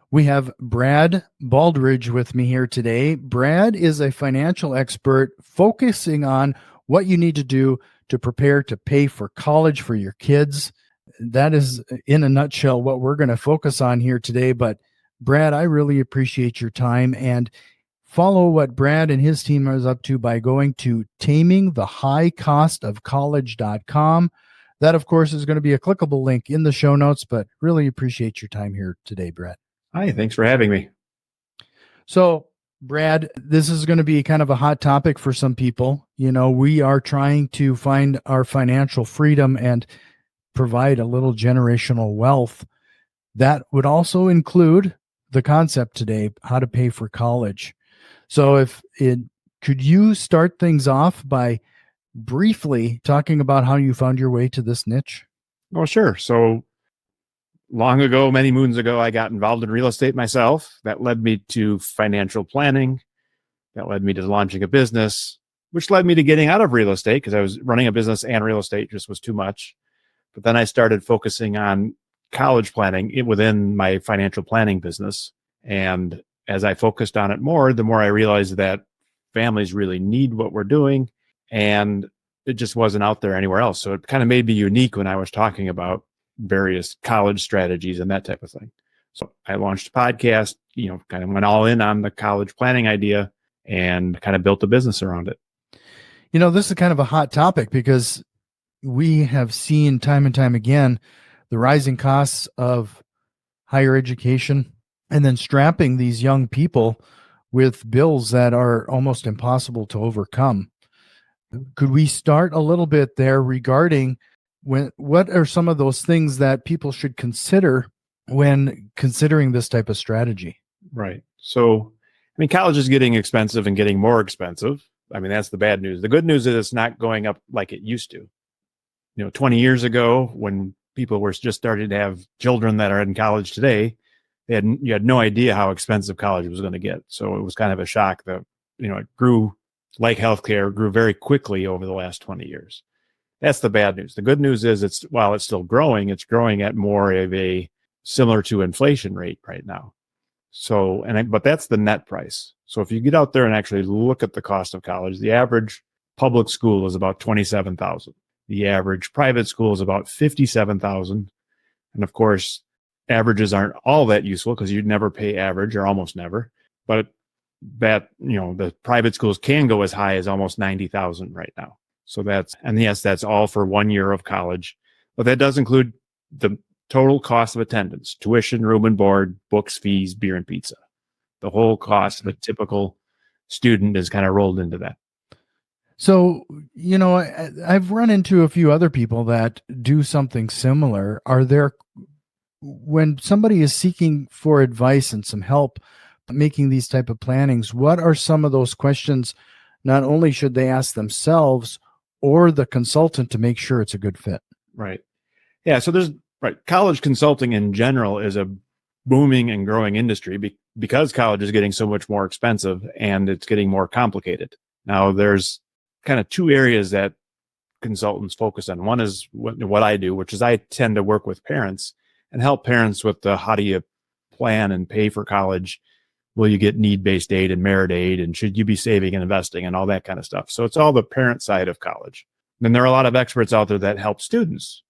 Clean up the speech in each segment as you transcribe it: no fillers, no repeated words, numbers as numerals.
We have Brad Baldridge with me here today. Brad is a financial expert focusing on what you need to do to prepare to pay for college for your kids. That is, in a nutshell, what we're going to focus on here today. But Brad, I really appreciate your time, and follow what Brad and his team is up to by going to tamingthehighcostofcollege.com. That, of course, is going to be a clickable link in the show notes, but really appreciate your time here today, Brad. Hi, thanks for having me. So, Brad, this is going to be kind of a hot topic for some people. You know, we are trying to find our financial freedom and provide a little generational wealth. That would also include the concept today, how to pay for college. So could you start things off by briefly talking about how you found your way to this niche? Oh, sure. So long ago, many moons ago, I got involved in real estate myself. That led me to financial planning. That led me to launching a business, which led me to getting out of real estate because I was running a business and real estate just was too much. But then I started focusing on college planning within my financial planning business. And as I focused on it more, the more I realized that families really need what we're doing, and it just wasn't out there anywhere else. So it kind of made me unique when I was talking about various college strategies and that type of thing. So I launched a podcast, kind of went all in on the college planning idea and kind of built a business around it. This is kind of a hot topic because we have seen time and time again the rising costs of higher education and then strapping these young people with bills that are almost impossible to overcome. Could we start a little bit there regarding what are some of those things that people should consider when considering this type of strategy? Right. So, college is getting expensive and getting more expensive. That's the bad news. The good news is it's not going up like it used to. 20 years ago, when people were just starting to have children that are in college today, you had no idea how expensive college was going to get. So it was kind of a shock that, it grew like healthcare, grew very quickly over the last 20 years. That's the bad news. The good news is while it's still growing, it's growing at more of a similar to inflation rate right now. So, but that's the net price. So if you get out there and actually look at the cost of college, the average public school is about $27,000. The average private school is about $57,000. And of course, averages aren't all that useful because you'd never pay average or almost never. But that, the private schools can go as high as almost $90,000 right now. So that's all for 1 year of college. But that does include the total cost of attendance, tuition, room and board, books, fees, beer and pizza. The whole cost of a typical student is kind of rolled into that. So, I've run into a few other people that do something similar. When somebody is seeking for advice and some help making these type of plannings, what are some of those questions not only should they ask themselves or the consultant to make sure it's a good fit? Right. Yeah. So college consulting in general is a booming and growing industry because college is getting so much more expensive and it's getting more complicated. Now there's kind of two areas that consultants focus on. One is what I do, which is I tend to work with parents and help parents with how do you plan and pay for college? Will you get need-based aid and merit aid? And should you be saving and investing and all that kind of stuff? So it's all the parent side of college. Then there are a lot of experts out there that help students,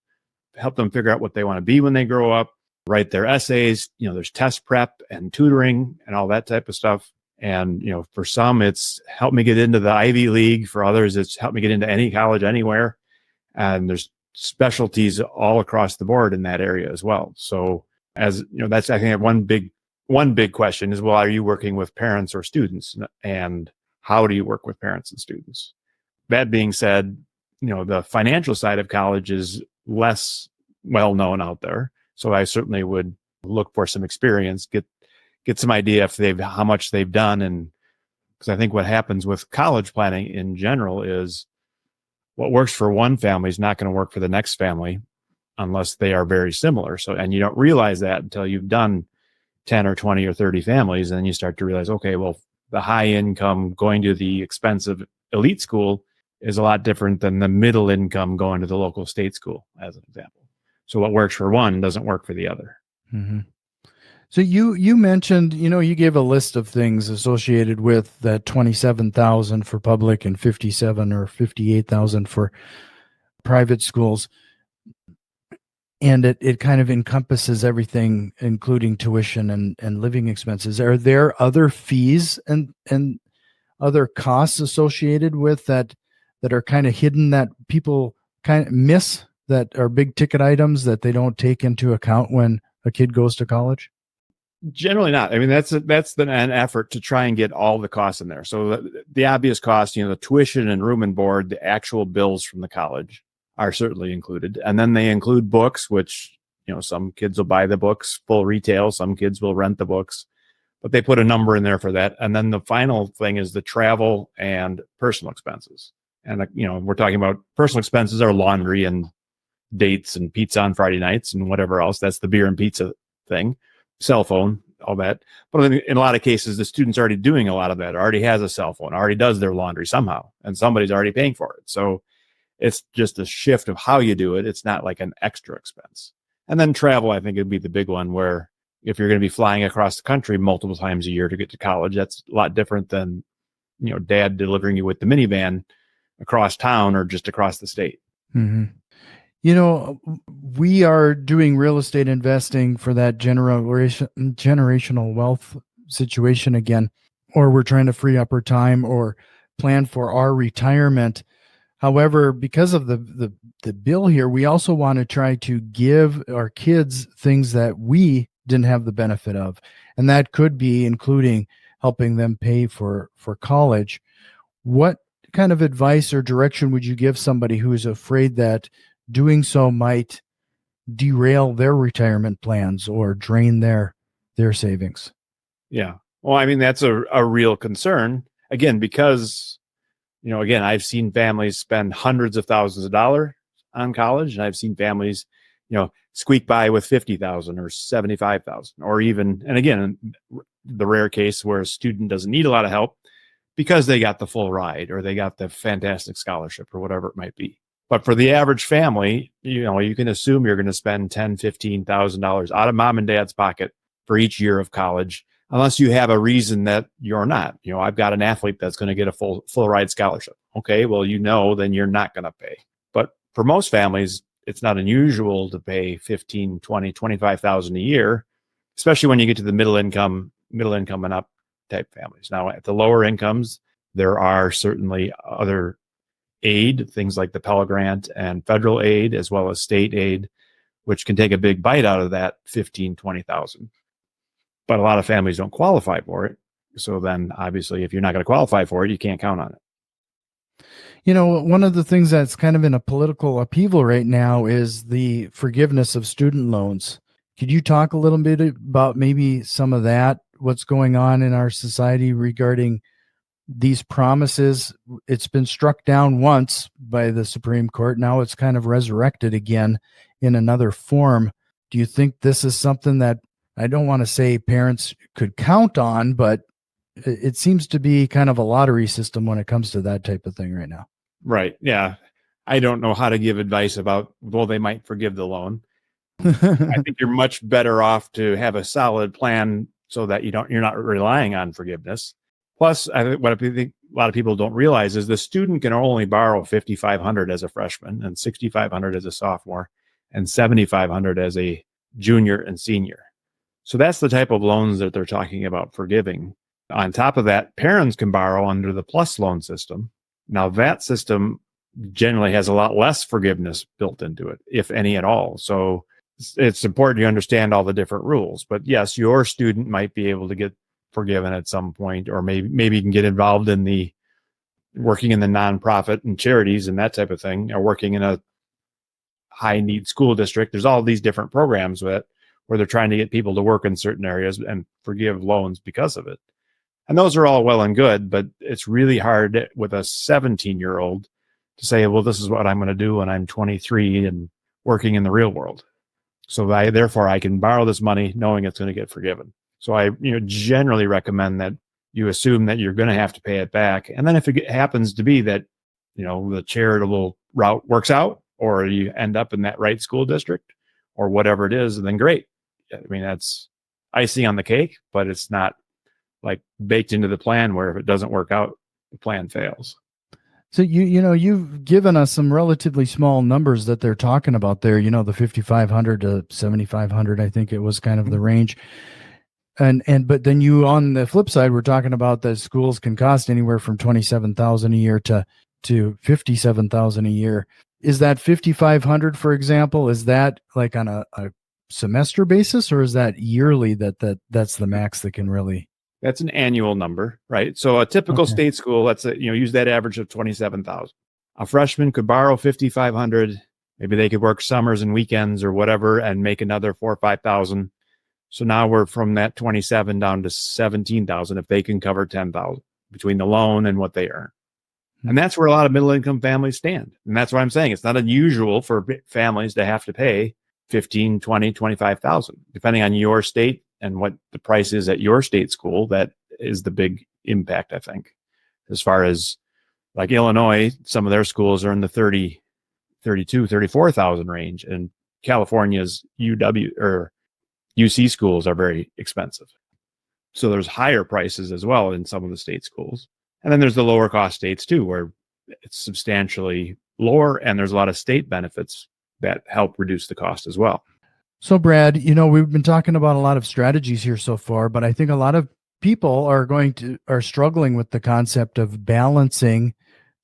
help them figure out what they want to be when they grow up, write their essays. There's test prep and tutoring and all that type of stuff. And, for some, it's help me get into the Ivy League. For others, it's help me get into any college anywhere. And there's specialties all across the board in that area as well. So that's, I think, one big question is, well, are you working with parents or students? And how do you work with parents and students? That being said, the financial side of college is less well known out there. So I certainly would look for some experience, get some idea how much they've done. And because I think what happens with college planning in general is what works for one family is not going to work for the next family unless they are very similar. So, and you don't realize that until you've done 10 or 20 or 30 families. And then you start to realize, okay, well, the high income going to the expensive elite school is a lot different than the middle income going to the local state school, as an example. So what works for one doesn't work for the other. Mm-hmm. So you mentioned, you gave a list of things associated with that 27,000 for public and 57 or 58,000 for private schools. And it kind of encompasses everything, including tuition and living expenses. Are there other fees and other costs associated with that are kind of hidden that people kind of miss, that are big ticket items that they don't take into account when a kid goes to college? Generally not. I mean, that's an effort to try and get all the costs in there. So the obvious costs, the tuition and room and board, the actual bills from the college are certainly included. And then they include books, which, some kids will buy the books full retail. Some kids will rent the books, but they put a number in there for that. And then the final thing is the travel and personal expenses. And, we're talking about personal expenses are laundry and dates and pizza on Friday nights and whatever else. That's the beer and pizza thing, cell phone, all that. But in a lot of cases, the student's already doing a lot of that, already has a cell phone, already does their laundry somehow, and somebody's already paying for it. So it's just a shift of how you do it. It's not like an extra expense. And then travel, I think, would be the big one, where if you're going to be flying across the country multiple times a year to get to college, that's a lot different than, dad delivering you with the minivan across town or just across the state. Mm-hmm. We are doing real estate investing for that generational wealth situation again, or we're trying to free up our time or plan for our retirement. However, because of the bill here, we also want to try to give our kids things that we didn't have the benefit of. And that could be including helping them pay for college. What kind of advice or direction would you give somebody who is afraid that doing so might derail their retirement plans or drain their savings? Yeah. Well, I mean, that's a real concern. Again, because, again, I've seen families spend hundreds of thousands of dollars on college, and I've seen families, squeak by with 50,000 or 75,000, or even, and again, the rare case where a student doesn't need a lot of help because they got the full ride or they got the fantastic scholarship or whatever it might be. But for the average family, you can assume you're going to spend $10,000, $15,000 out of mom and dad's pocket for each year of college, unless you have a reason that you're not. I've got an athlete that's going to get a full ride scholarship. Okay, well, then you're not going to pay. But for most families, it's not unusual to pay $15,000, $20,000, $25,000 a year, especially when you get to the middle income and up type families. Now, at the lower incomes, there are certainly other aid, things like the Pell Grant and federal aid, as well as state aid, which can take a big bite out of that $15,000, $20,000. But a lot of families don't qualify for it. So then obviously, if you're not going to qualify for it, you can't count on it. One of the things that's kind of in a political upheaval right now is the forgiveness of student loans. Could you talk a little bit about maybe some of that, what's going on in our society regarding these promises? It's been struck down once by the Supreme Court. Now it's kind of resurrected again in another form. Do you think this is something that, I don't want to say parents could count on, but it seems to be kind of a lottery system when it comes to that type of thing right now? Right. Yeah. I don't know how to give advice about, well, they might forgive the loan. I think you're much better off to have a solid plan so that you're not relying on forgiveness. Plus, I think what I think a lot of people don't realize is the student can only borrow $5,500 as a freshman and $6,500 as a sophomore and $7,500 as a junior and senior. So that's the type of loans that they're talking about forgiving. On top of that, parents can borrow under the PLUS loan system. Now, that system generally has a lot less forgiveness built into it, if any at all. So it's important you understand all the different rules. But yes, your student might be able to get forgiven at some point, or maybe you can get involved in the working in the nonprofit and charities and that type of thing, or working in a high need school district. There's all these different programs where they're trying to get people to work in certain areas and forgive loans because of it. And those are all well and good, but it's really hard with a 17-year-old to say, well, this is what I'm going to do when I'm 23 and working in the real world. So therefore I can borrow this money knowing it's going to get forgiven. So I generally recommend that you assume that you're going to have to pay it back. And then if it happens to be that, the charitable route works out, or you end up in that right school district or whatever it is, then great. I mean, icing on the cake, but it's not like baked into the plan where if it doesn't work out, the plan fails. So you've given us some relatively small numbers that they're talking about there. The 5,500 to 7,500, I think it was kind of the range. But then you, on the flip side, we're talking about that schools can cost anywhere from 27,000 a year to 57,000 a year. Is that 5,500, for example? Is that like on a semester basis, or is that yearly? That's the max that can really. That's an annual number, right? So a typical state school, let's say, use that average of 27,000. A freshman could borrow 5,500. Maybe they could work summers and weekends or whatever and make another 4,000 or 5,000. So now we're from that 27 down to 17,000 if they can cover 10,000 between the loan and what they earn. And that's where a lot of middle income families stand. And that's what I'm saying. It's not unusual for families to have to pay 15, 20, 25,000, depending on your state and what the price is at your state school. That is the big impact, I think. As far as like Illinois, some of their schools are in the 30, 32, 34,000 range, and California's UW or UC schools are very expensive. So there's higher prices as well in some of the state schools. And then there's the lower cost states too, where it's substantially lower, and there's a lot of state benefits that help reduce the cost as well. So Brad, we've been talking about a lot of strategies here so far, but I think a lot of people are struggling with the concept of balancing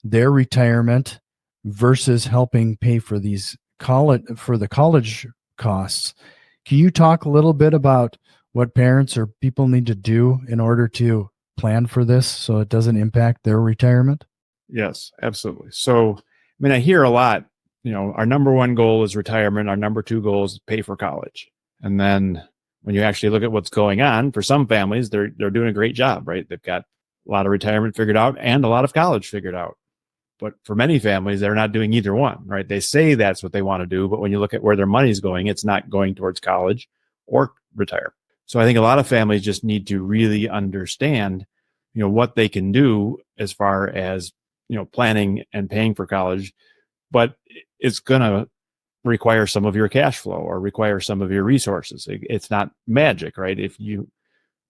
their retirement versus helping pay for the college costs. Can you talk a little bit about what parents or people need to do in order to plan for this so it doesn't impact their retirement? Yes, absolutely. So, I hear a lot, our number one goal is retirement. Our number two goal is pay for college. And then when you actually look at what's going on, for some families, they're doing a great job, right? They've got a lot of retirement figured out and a lot of college figured out. But for many families, they're not doing either one, right? They say that's what they want to do, but when you look at where their money's going, it's not going towards college or retire. So I think a lot of families just need to really understand, what they can do as far as, planning and paying for college, but it's going to require some of your cash flow or require some of your resources. It's not magic, right?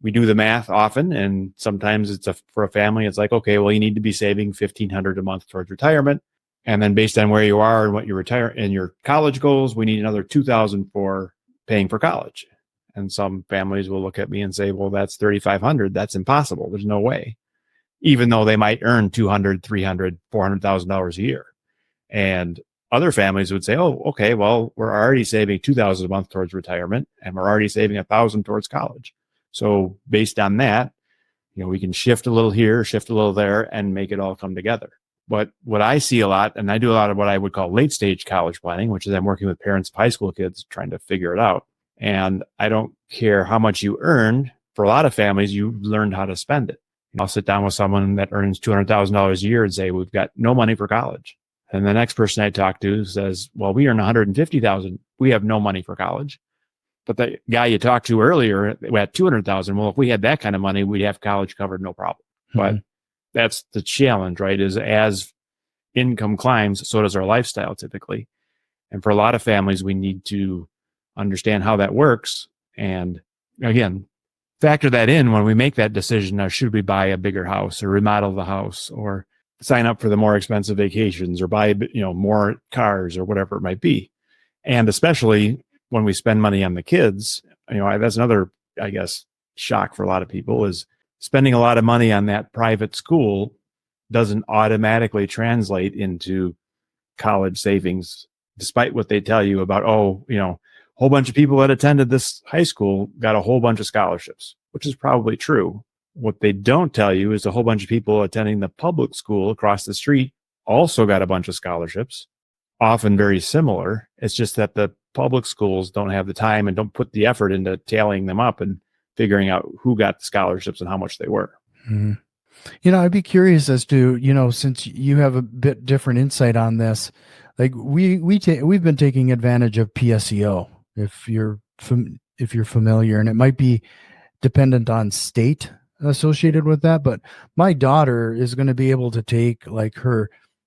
We do the math often, and sometimes for a family, it's like, okay, well, you need to be saving $1,500 a month towards retirement. And then based on where you are and what you retire and your college goals, we need another $2,000 for paying for college. And some families will look at me and say, well, that's $3,500. That's impossible. There's no way. Even though they might earn $200,000, $300,000, $400,000 a year. And other families would say, oh, okay, well, we're already saving $2,000 a month towards retirement, and we're already saving $1,000 towards college. So based on that, we can shift a little here, shift a little there, and make it all come together. But what I see a lot, and I do a lot of what I would call late stage college planning, which is I'm working with parents of high school kids trying to figure it out. And I don't care how much you earn. For a lot of families, you learned how to spend it. I'll sit down with someone that earns $200,000 a year and say, we've got no money for college. And the next person I talk to says, well, we earn $150,000. We have no money for college. But the guy you talked to earlier at $200,000, well, if we had that kind of money, we'd have college covered, no problem. Mm-hmm. But that's the challenge, right? Is as income climbs, so does our lifestyle typically. And for a lot of families, we need to understand how that works. And again, factor that in when we make that decision. Now, should we buy a bigger house or remodel the house or sign up for the more expensive vacations or buy, more cars or whatever it might be? And especially when we spend money on the kids, that's another, I guess, shock for a lot of people is spending a lot of money on that private school doesn't automatically translate into college savings, despite what they tell you about, a whole bunch of people that attended this high school got a whole bunch of scholarships, which is probably true. What they don't tell you is a whole bunch of people attending the public school across the street also got a bunch of scholarships, often very similar. It's just that the public schools don't have the time and don't put the effort into tallying them up and figuring out who got the scholarships and how much they were. Mm-hmm. I'd be curious as to, since you have a bit different insight on this, like we've been taking advantage of PSEO, if you're familiar, and it might be dependent on state associated with that, but my daughter is going to be able to take like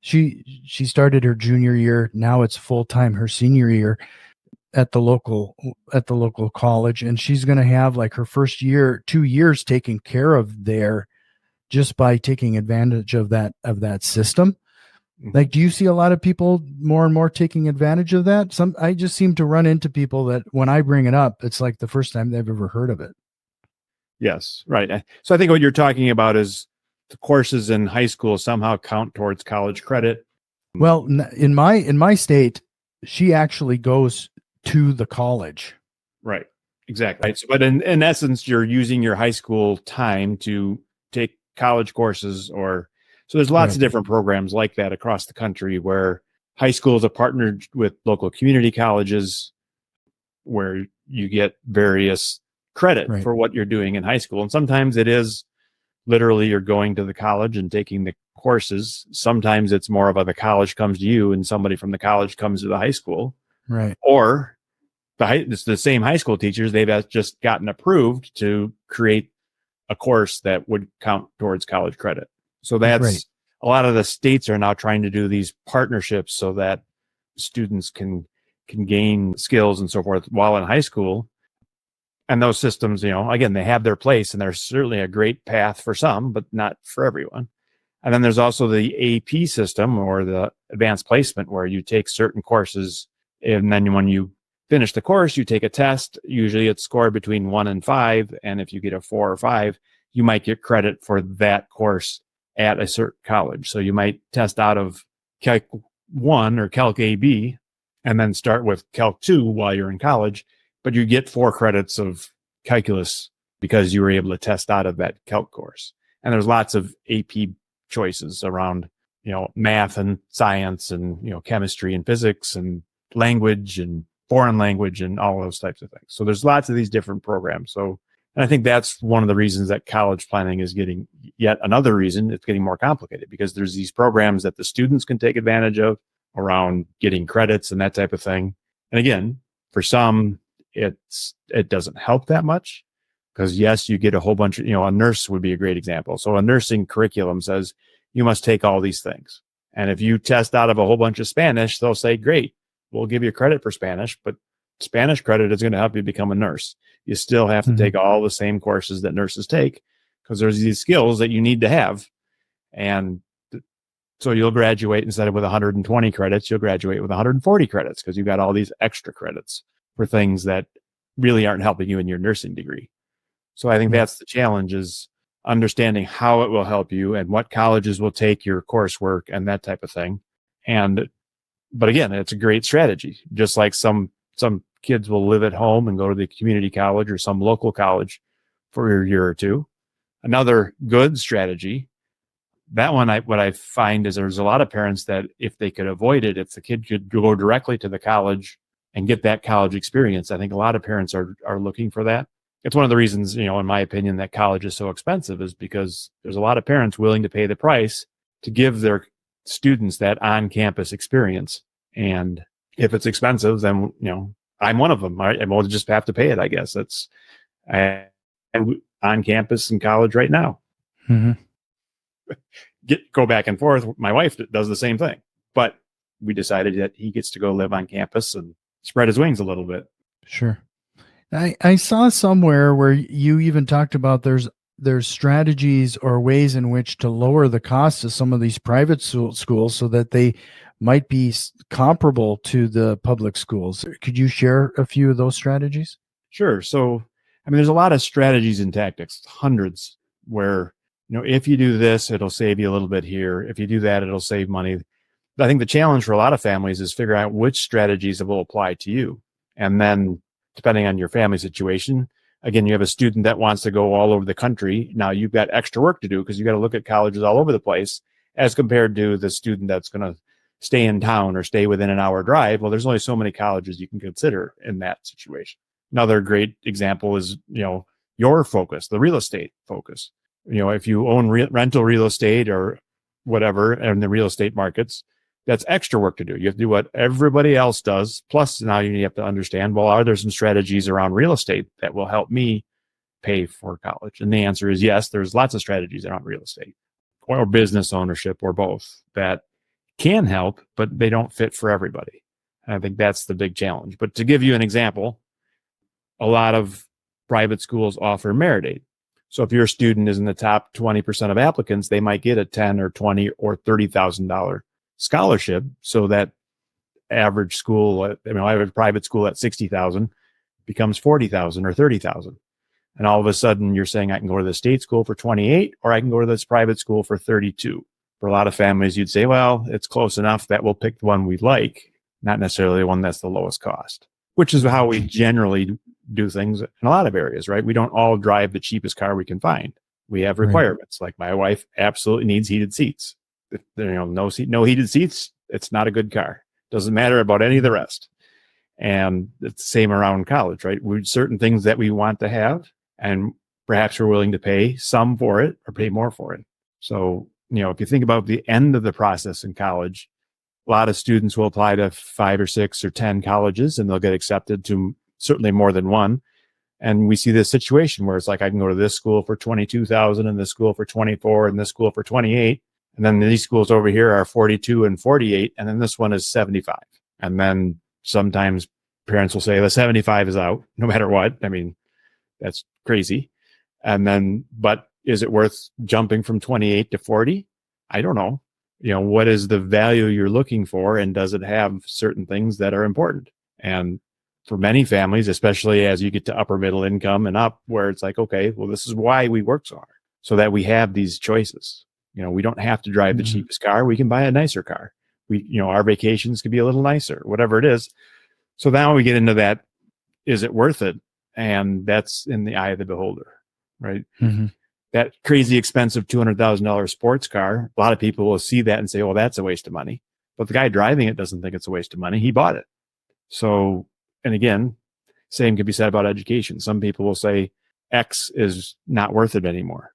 she started her junior year. Now it's full time her senior year. at the local college, and she's going to have like her first 2 years taken care of there just by taking advantage of that system. Like, do you see a lot of people more and more taking advantage of that? I just seem to run into people that when I bring it up, it's like the first time they've ever heard of it. Yes, right. So I think what you're talking about is the courses in high school somehow count towards college credit. Well, in my state, she actually goes to the college. Right. Exactly. Right. So, but in essence, you're using your high school time to take college courses, so there's lots of different programs like that across the country where high schools are partnered with local community colleges where you get various credit for what you're doing in high school. And sometimes it is literally you're going to the college and taking the courses. Sometimes it's more of the college comes to you and somebody from the college comes to the high school. Right. Or it's the same high school teachers, they've just gotten approved to create a course that would count towards college credit. So that's a lot of the states are now trying to do these partnerships so that students can gain skills and so forth while in high school. And those systems, again, they have their place and they're certainly a great path for some, but not for everyone. And then there's also the AP system or the advanced placement where you take certain courses and then when you finish the course, you take a test. Usually it's scored between 1 and 5. And if you get a 4 or 5, you might get credit for that course at a certain college. So you might test out of Calc 1 or Calc AB and then start with Calc 2 while you're in college, but you get 4 credits of calculus because you were able to test out of that Calc course. And there's lots of AP choices around, math and science and, chemistry and physics and language and foreign language and all those types of things. So there's lots of these different programs. So, and I think that's one of the reasons that college planning is getting yet another reason it's getting more complicated because there's these programs that the students can take advantage of around getting credits and that type of thing. And again, for some, it doesn't help that much because yes, you get a whole bunch of, a nurse would be a great example. So a nursing curriculum says you must take all these things. And if you test out of a whole bunch of Spanish, they'll say, great, we'll give you credit for Spanish, but Spanish credit is going to help you become a nurse. You still have to take all the same courses that nurses take because there's these skills that you need to have. And so you'll graduate instead of with 120 credits, you'll graduate with 140 credits because you got all these extra credits for things that really aren't helping you in your nursing degree. So I think that's the challenge is understanding how it will help you and what colleges will take your coursework and that type of thing. But again, it's a great strategy. Just like some kids will live at home and go to the community college or some local college for a year or two. Another good strategy, that one, what I find is there's a lot of parents that if they could avoid it, if the kid could go directly to the college and get that college experience, I think a lot of parents are looking for that. It's one of the reasons, in my opinion, that college is so expensive is because there's a lot of parents willing to pay the price to give their students that on-campus experience. And if it's expensive, then, I'm one of them. Right? And we'll just have to pay it, I guess. I'm on campus in college right now. Mm-hmm. Go back and forth. My wife does the same thing, but we decided that he gets to go live on campus and spread his wings a little bit. Sure. I saw somewhere where you even talked about there's strategies or ways in which to lower the cost of some of these private schools so that they might be comparable to the public schools. Could you share a few of those strategies? Sure. So, there's a lot of strategies and tactics, hundreds, where, if you do this, it'll save you a little bit here. If you do that, it'll save money. I think the challenge for a lot of families is figuring out which strategies will apply to you. And then depending on your family situation, again, you have a student that wants to go all over the country. Now you've got extra work to do because you got to look at colleges all over the place as compared to the student that's going to stay in town or stay within an hour drive. Well, there's only so many colleges you can consider in that situation. Another great example is, your focus, the real estate focus. If you own rental real estate or whatever in the real estate markets, that's extra work to do. You have to do what everybody else does. Plus, now you have to understand, well, are there some strategies around real estate that will help me pay for college? And the answer is yes, there's lots of strategies around real estate or business ownership or both that can help, but they don't fit for everybody. And I think that's the big challenge. But to give you an example, a lot of private schools offer merit aid. So if your student is in the top 20% of applicants, they might get a $10 or $20 or $30,000 scholarship. So that average school, average private school at 60,000 becomes 40,000 or 30,000. And all of a sudden you're saying I can go to the state school for 28 or I can go to this private school for 32. For a lot of families, you'd say, well, it's close enough that we'll pick the one we like, not necessarily the one that's the lowest cost, which is how we generally do things in a lot of areas, right? We don't all drive the cheapest car we can find. We have requirements. Like my wife absolutely needs heated seats. If no heated seats, it's not a good car. Doesn't matter about any of the rest. And it's the same around college, right? We certain things that we want to have, and perhaps we're willing to pay some for it or pay more for it. So, if you think about the end of the process in college, a lot of students will apply to 5 or 6 or 10 colleges and they'll get accepted to certainly more than one. And we see this situation where it's like, I can go to this school for 22,000 and this school for 24 and this school for 28. And then these schools over here are 42 and 48. And then this one is 75. And then sometimes parents will say the 75 is out no matter what. I mean, that's crazy. And then, but is it worth jumping from 28 to 40? I don't know. What is the value you're looking for? And does it have certain things that are important? And for many families, especially as you get to upper middle income and up, where it's like, okay, well, this is why we work so hard, so that we have these choices. We don't have to drive the cheapest car. We can buy a nicer car. Our vacations could be a little nicer, whatever it is. So now we get into that, is it worth it? And that's in the eye of the beholder, right? Mm-hmm. That crazy expensive $200,000 sports car, a lot of people will see that and say, well, that's a waste of money. But the guy driving it doesn't think it's a waste of money. He bought it. So, and again, same could be said about education. Some people will say X is not worth it anymore.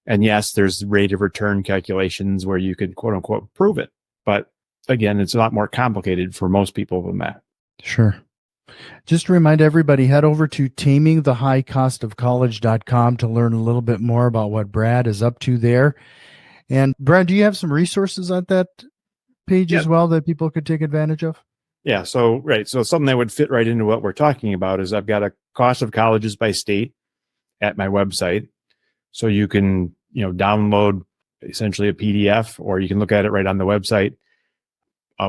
And yes, there's rate of return calculations where you could quote unquote prove it. But again, it's a lot more complicated for most people than that. Sure. Just to remind everybody, head over to tamingthehighcostofcollege.com to learn a little bit more about what Brad is up to there. And Brad, do you have some resources on that page as well that people could take advantage of? Yeah. So, right. So something that would fit right into what we're talking about is I've got a cost of colleges by state at my website. So you can, download essentially a PDF, or you can look at it right on the website.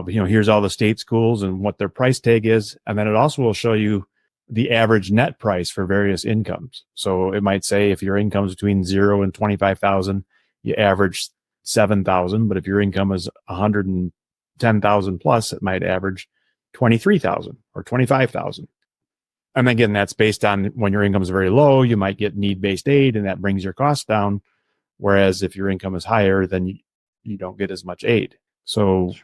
Here's all the state schools and what their price tag is. And then it also will show you the average net price for various incomes. So it might say if your income is between 0 and 25,000, you average 7,000. But if your income is 110,000 plus, it might average 23,000 or 25,000. And again, that's based on when your income is very low, you might get need-based aid and that brings your costs down. Whereas if your income is higher, then you don't get as much aid. So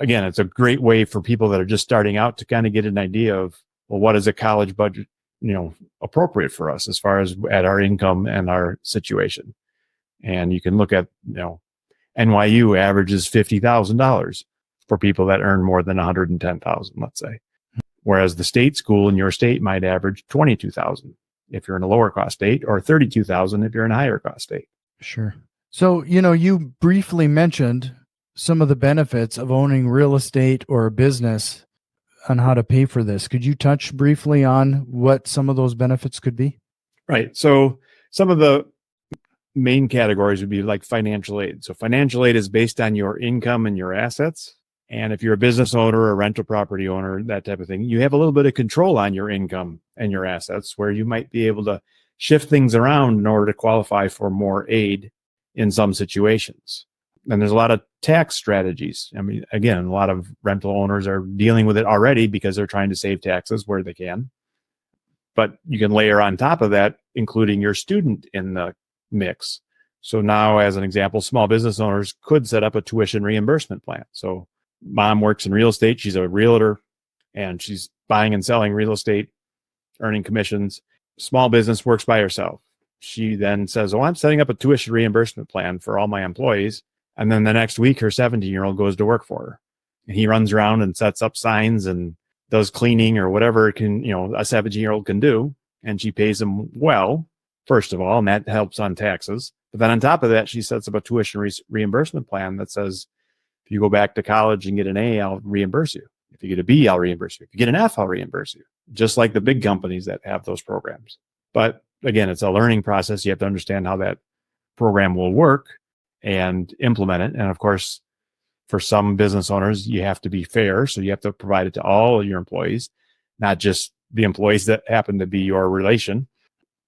again, it's a great way for people that are just starting out to kind of get an idea of, well, what is a college budget, appropriate for us as far as at our income and our situation. And you can look at, NYU averages $50,000 for people that earn more than 110,000, let's say. Whereas the state school in your state might average 22,000 if you're in a lower cost state, or 32,000 if you're in a higher cost state. Sure. So, you briefly mentioned some of the benefits of owning real estate or a business on how to pay for this. Could you touch briefly on what some of those benefits could be? Right. So some of the main categories would be like financial aid. So financial aid is based on your income and your assets. And if you're a business owner, a rental property owner, that type of thing, you have a little bit of control on your income and your assets, where you might be able to shift things around in order to qualify for more aid in some situations. And there's a lot of tax strategies. I mean, again, a lot of rental owners are dealing with it already because they're trying to save taxes where they can. But you can layer on top of that, including your student in the mix. So now, as an example, small business owners could set up a tuition reimbursement plan. So mom works in real estate. She's a realtor and she's buying and selling real estate, earning commissions. Small business works by herself. She then says, oh, I'm setting up a tuition reimbursement plan for all my employees. And then the next week, her 17-year-old goes to work for her. And he runs around and sets up signs and does cleaning or whatever a 17-year-old can do. And she pays him well, first of all, and that helps on taxes. But then on top of that, she sets up a tuition reimbursement plan that says, if you go back to college and get an A, I'll reimburse you. If you get a B, I'll reimburse you. If you get an F, I'll reimburse you. Just like the big companies that have those programs. But again, it's a learning process. You have to understand how that program will work and implement it. And of course, for some business owners, you have to be fair. So you have to provide it to all of your employees, not just the employees that happen to be your relation.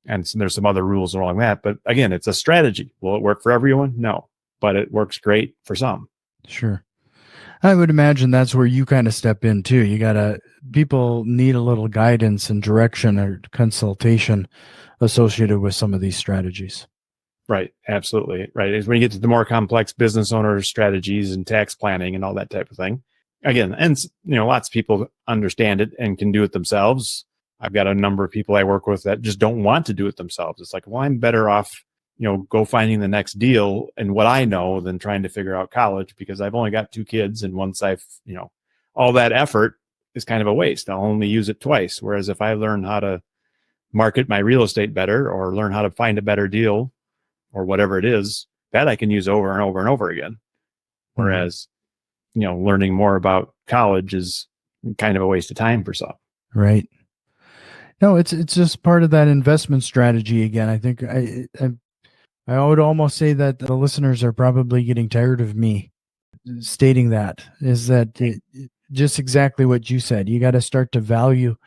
And so there's some other rules along that. But again, it's a strategy. Will it work for everyone? No, but it works great for some. Sure. I would imagine that's where you kind of step in too. People need a little guidance and direction or consultation associated with some of these strategies. Right. Absolutely. Right. Is when you get to the more complex business owner strategies and tax planning and all that type of thing. Again, and lots of people understand it and can do it themselves. I've got a number of people I work with that just don't want to do it themselves. It's like, well, I'm better off, go finding the next deal and what I know than trying to figure out college, because I've only got 2 kids. And once all that effort is kind of a waste. I'll only use it twice. Whereas if I learn how to market my real estate better or learn how to find a better deal or whatever it is, that I can use over and over and over again. Whereas, learning more about college is kind of a waste of time for some. Right. No, it's just part of that investment strategy again. I think I would almost say that the listeners are probably getting tired of me stating that, is that just exactly what you said. You got to start to value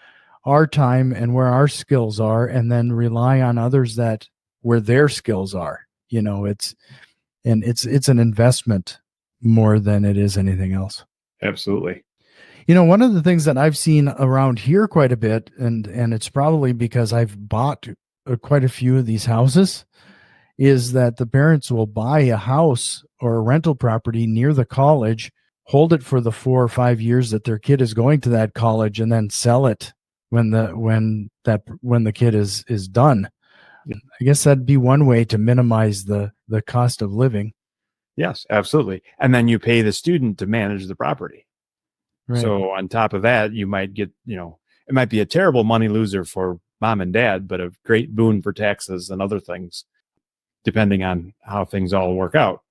our time and where our skills are, and then rely on others where their skills are. It's an investment more than it is anything else. Absolutely. One of the things that I've seen around here quite a bit, and it's probably because I've bought quite a few of these houses, is that the parents will buy a house or a rental property near the college, hold it for the 4 or 5 years that their kid is going to that college, and then sell it when the kid is done. Yeah. I guess that'd be one way to minimize the cost of living. Yes, absolutely. And then you pay the student to manage the property. Right. So on top of that, you might get, it might be a terrible money loser for mom and dad, but a great boon for taxes and other things, depending on how things all work out.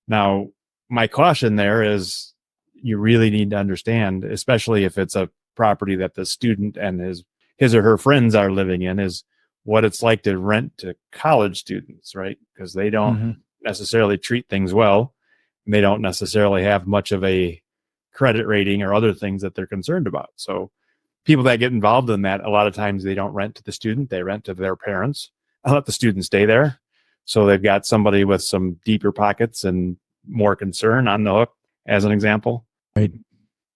Now, my caution there is you really need to understand, especially if it's a property that the student and his or her friends are living in, is what it's like to rent to college students, right? Because they don't necessarily treat things well. And they don't necessarily have much of a credit rating or other things that they're concerned about. So people that get involved in that, a lot of times they don't rent to the student, they rent to their parents. I let the student stay there. So they've got somebody with some deeper pockets and more concern on the hook, as an example. Right.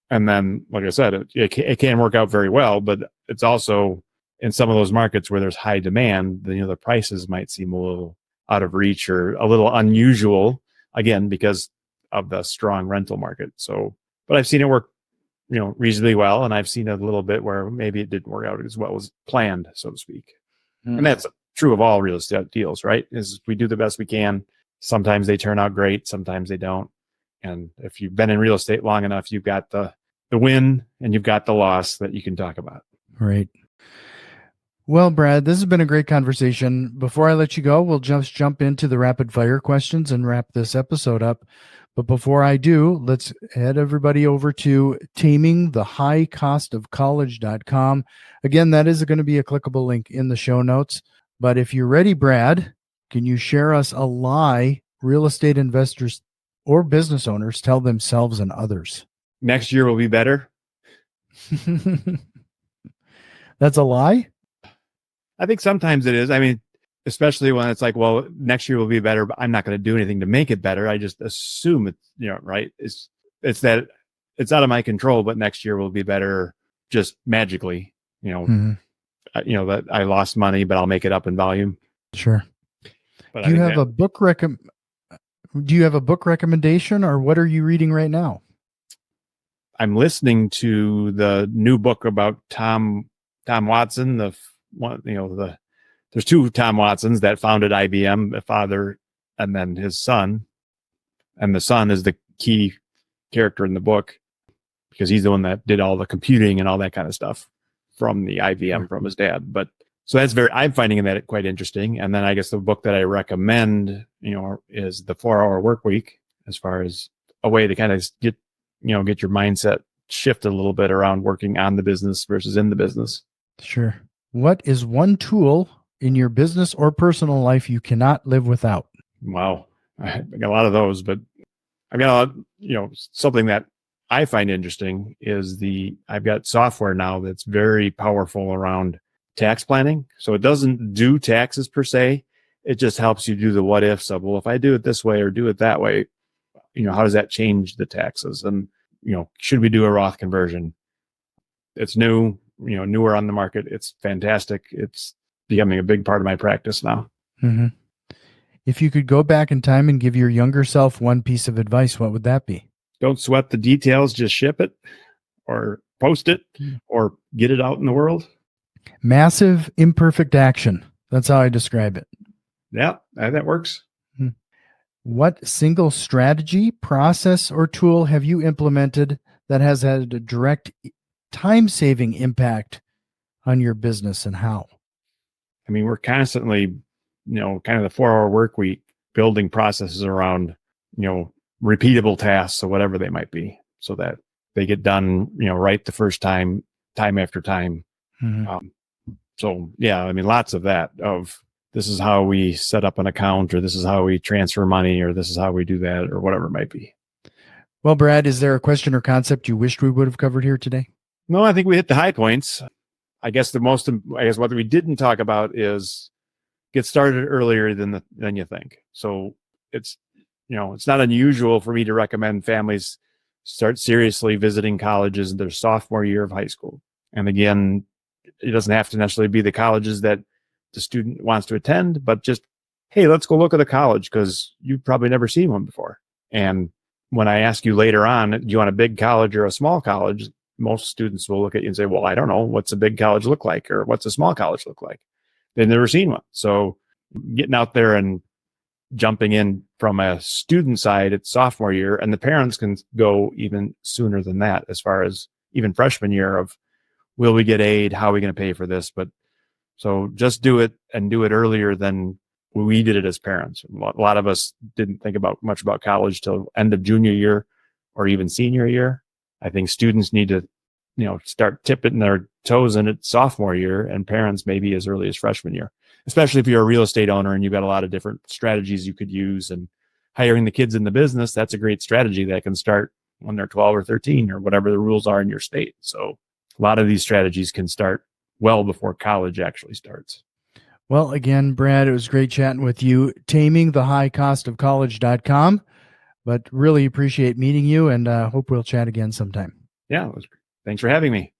And then, like I said, it can work out very well, but it's also in some of those markets where there's high demand, the prices might seem a little out of reach or a little unusual, again, because of the strong rental market. So, but I've seen it work, reasonably well. And I've seen a little bit where maybe it didn't work out as well as planned, so to speak. And that's true of all real estate deals, right? Is we do the best we can. Sometimes they turn out great. Sometimes they don't. And if you've been in real estate long enough, you've got the win and you've got the loss that you can talk about. Right. Well, Brad, this has been a great conversation. Before I let you go, we'll just jump into the rapid fire questions and wrap this episode up. But before I do, let's head everybody over to tamingthehighcostofcollege.com. Again, that is going to be a clickable link in the show notes. But if you're ready, Brad, can you share us a lie real estate investors or business owners tell themselves and others? Next year will be better. That's a lie? I think sometimes it is. I mean, especially when it's like, well, next year will be better, but I'm not going to do anything to make it better. I just assume it's, right. It's that it's out of my control, but next year will be better just magically, that I lost money, but I'll make it up in volume. Sure. But do you have a book recommendation, or what are you reading right now? I'm listening to the new book about Tom Watson, there's 2 Tom Watsons that founded IBM, a father and then his son. And the son is the key character in the book because he's the one that did all the computing and all that kind of stuff from the IBM from his dad. But so I'm finding that quite interesting. And then I guess the book that I recommend, is The 4-Hour Work Week, as far as a way to kind of get your mindset shifted a little bit around working on the business versus in the business. Sure. What is one tool in your business or personal life you cannot live without? Wow. I got a lot of those, but I've got a lot, something that I find interesting is I've got software now that's very powerful around tax planning. So it doesn't do taxes per se. It just helps you do the what ifs of, well, if I do it this way or do it that way, how does that change the taxes? And, should we do a Roth conversion? It's new, newer on the market. It's fantastic. It's becoming a big part of my practice now. Mm-hmm. If you could go back in time and give your younger self one piece of advice, what would that be? Don't sweat the details. Just ship it or post it or get it out in the world. Massive imperfect action. That's how I describe it. Yeah, that works. What single strategy, process, or tool have you implemented that has had a direct time-saving impact on your business, and how? I mean, we're constantly, kind of the 4-hour work week, building processes around, repeatable tasks or whatever they might be, so that they get done, right the first time after time. Mm-hmm. So yeah, I mean, lots of that of, this is how we set up an account, or this is how we transfer money, or this is how we do that, or whatever it might be. Well, Brad, is there a question or concept you wished we would have covered here today? No, I think we hit the high points. I guess what we didn't talk about is get started earlier than you think. So it's not unusual for me to recommend families start seriously visiting colleges in their sophomore year of high school. And again, it doesn't have to necessarily be the colleges that the student wants to attend, but just, hey, let's go look at the college because you've probably never seen one before. And when I ask you later on, do you want a big college or a small college? Most students will look at you and say, well, I don't know. What's a big college look like? Or what's a small college look like? They've never seen one. So getting out there and jumping in from a student side at sophomore year, and the parents can go even sooner than that, as far as even freshman year of, will we get aid? How are we going to pay for this? But so just do it, and do it earlier than we did it as parents. A lot of us didn't think much about college till end of junior year or even senior year. I think students need to, start tipping their toes in it sophomore year, and parents maybe as early as freshman year, especially if you're a real estate owner and you've got a lot of different strategies you could use. And hiring the kids in the business, that's a great strategy that can start when they're 12 or 13 or whatever the rules are in your state. So a lot of these strategies can start well before college actually starts. Well, again, Brad, it was great chatting with you. TamingTheHighCostOfCollege.com. But really appreciate meeting you, and hope we'll chat again sometime. Yeah, thanks for having me.